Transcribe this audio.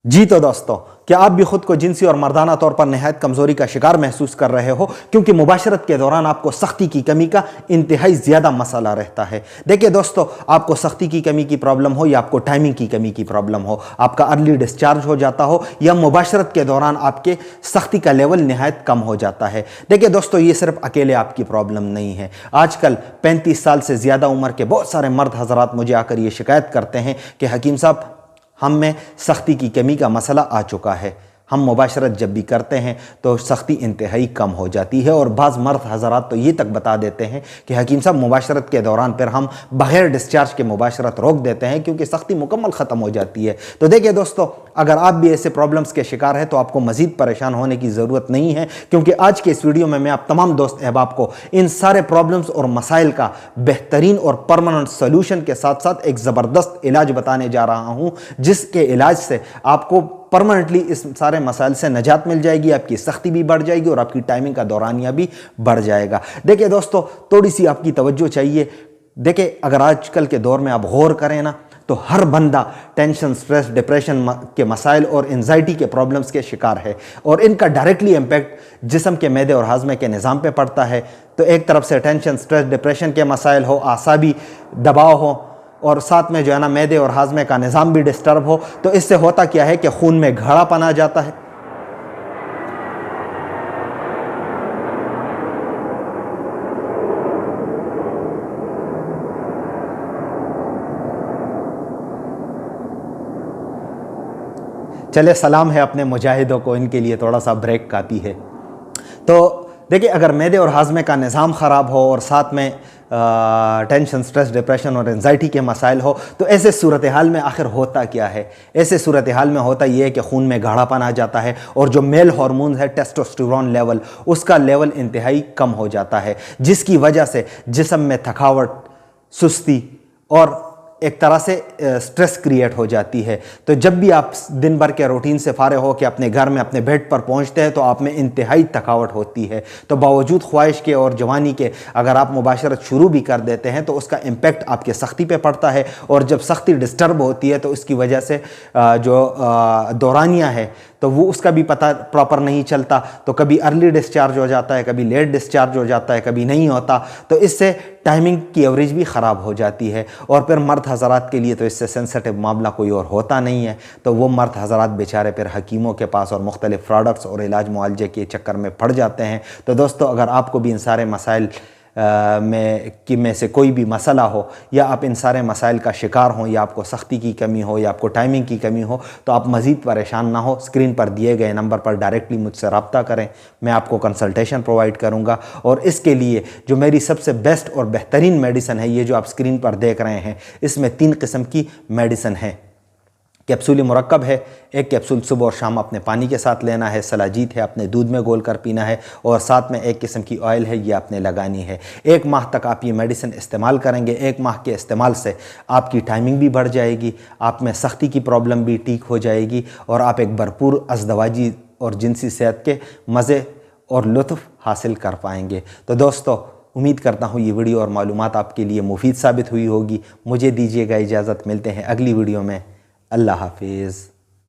जी तो दोस्तों, क्या आप भी खुद को जिनसी और मर्दाना तौर पर निहायत कमजोरी का शिकार महसूस कर रहे हो क्योंकि मुबाशरत के दौरान आपको सख्ती की कमी का इंतहाई ज्यादा मसला रहता है। देखिए दोस्तों, आपको सख्ती की कमी की प्रॉब्लम हो या आपको टाइमिंग की कमी की प्रॉब्लम हो, आपका अर्ली डिस्चार्ज हो जाता हो या मुबाशरत के दौरान आपके सख्ती का लेवल निहायत कम हो जाता है। देखिए दोस्तों, ये सिर्फ अकेले आपकी प्रॉब्लम नहीं है। आजकल 35 साल से ज्यादा उम्र के बहुत सारे मर्द हजरात मुझे आकर ये शिकायत करते हैं कि हकीम साहब, हम में सख्ती की कमी का मसला आ चुका है। हम मुबाशरत जब भी करते हैं तो सख्ती इंतहाई कम हो जाती है और बाज़ मर्द हज़रात तो ये तक बता देते हैं कि हकीम साहब, मुबाशरत के दौरान फिर हम बग़ैर डिस्चार्ज के मुबाशरत रोक देते हैं क्योंकि सख्ती मुकम्मल ख़त्म हो जाती है। तो देखिए दोस्तों, अगर आप भी ऐसे प्रॉब्लम्स के शिकार हैं तो आपको मज़ीद परेशान होने की ज़रूरत नहीं है, क्योंकि आज के इस वीडियो में मैं आप तमाम दोस्त अहबाब को इन सारे प्रॉब्लम्स और मसाइल का बेहतरीन और परमानेंट सोल्यूशन के साथ साथ एक ज़बरदस्त इलाज बताने जा रहा हूँ, जिसके इलाज से आपको परमानेंटली इस सारे मसाइल से निजात मिल जाएगी, आपकी सख्ती भी बढ़ जाएगी और आपकी टाइमिंग का दौरानिया भी बढ़ जाएगा। देखिए दोस्तों, थोड़ी सी आपकी तवज्जो चाहिए। देखिए, अगर आजकल के दौर में आप गौर करें ना, तो हर बंदा टेंशन, स्ट्रेस, डिप्रेशन के मसाइल और एंजाइटी के प्रॉब्लम्स के शिकार है और इनका डायरेक्टली इम्पैक्ट जिस्म के मैदे और हाजमे के निज़ाम पे पड़ता है। तो एक तरफ से टेंशन, स्ट्रेस, डिप्रेशन के मसाइल हो, आसाबी दबाव हो और साथ में जो है ना मैदे और हाजमे का निज़ाम भी डिस्टर्ब हो, तो इससे होता क्या है कि खून में गाढ़ापन आ जाता है। चले, सलाम है अपने मुजाहिदों को, इनके लिए थोड़ा सा ब्रेक काफ़ी है। तो देखिए, अगर मैदे और हाजमे का निज़ाम ख़राब हो और साथ में टेंशन, स्ट्रेस, डिप्रेशन और एंजाइटी के मसाइल हो, तो ऐसे सूरत हाल में आखिर होता क्या है? ऐसे सूरत हाल में होता ये है कि खून में गाढ़ापन आ जाता है और जो मेल हार्मोन है, टेस्टोस्टेरोन लेवल, उसका लेवल इंतहाई कम हो जाता है, जिसकी वजह से जिस्म में थकावट, सुस्ती और एक तरह से स्ट्रेस क्रिएट हो जाती है। तो जब भी आप दिन भर के रूटीन से फारे हो के अपने घर में, अपने बेड पर पहुंचते हैं, तो आप में इंतहाई थकावट होती है। तो बावजूद ख्वाहिश के और जवानी के अगर आप मुबाशरत शुरू भी कर देते हैं तो उसका इम्पेक्ट आपके सख्ती पे पड़ता है और जब सख्ती डिस्टर्ब होती है तो इसकी वजह से जो दौरानिया है तो वो उसका भी पता प्रॉपर नहीं चलता। तो कभी अर्ली डिस्चार्ज हो जाता है, कभी लेट डिस्चार्ज हो जाता है, कभी नहीं होता। तो इससे टाइमिंग की एवरेज भी ख़राब हो जाती है और फिर मर्द हज़रात के लिए तो इससे सेंसिटिव मामला कोई और होता नहीं है। तो वो मर्द हज़रात बेचारे फिर हकीमों के पास और मुख्तलिफ़ प्रोडक्ट्स और इलाज मुआलजे के चक्कर में पड़ जाते हैं। तो दोस्तों, अगर आपको भी इन सारे मसाइल में से कोई भी मसला हो या आप इन सारे मसाइल का शिकार हों या आपको सख्ती की कमी हो या आपको टाइमिंग की कमी हो, तो आप मज़ीद परेशान ना हो। स्क्रीन पर दिए गए नंबर पर डायरेक्टली मुझसे रब्ता करें, मैं आपको कंसल्टेशन प्रोवाइड करूंगा। और इसके लिए जो मेरी सबसे बेस्ट और बेहतरीन मेडिसिन है, ये जो आप स्क्रीन पर देख रहे हैं, इसमें 3 किस्म की मेडिसिन है। कैप्सूल मुरक्कब है, एक कैप्सूल सुबह और शाम अपने पानी के साथ लेना है। सलाजीत है, अपने दूध में घोल कर पीना है और साथ में एक किस्म की ऑयल है, ये आपने लगानी है। 1 माह तक आप ये मेडिसिन इस्तेमाल करेंगे। 1 माह के इस्तेमाल से आपकी टाइमिंग भी बढ़ जाएगी, आप में सख्ती की प्रॉब्लम भी ठीक हो जाएगी और आप एक भरपूर अज़दवाजी और जिनसी सेहत के मज़े और लुत्फ़ हासिल कर पाएंगे। तो दोस्तों, उम्मीद करता हूँ ये वीडियो और मालूमात आपके लिए मुफीद साबित हुई होगी। मुझे दीजिएगा इजाज़त, मिलते हैं अगली वीडियो में। अल्लाह हाफिज़।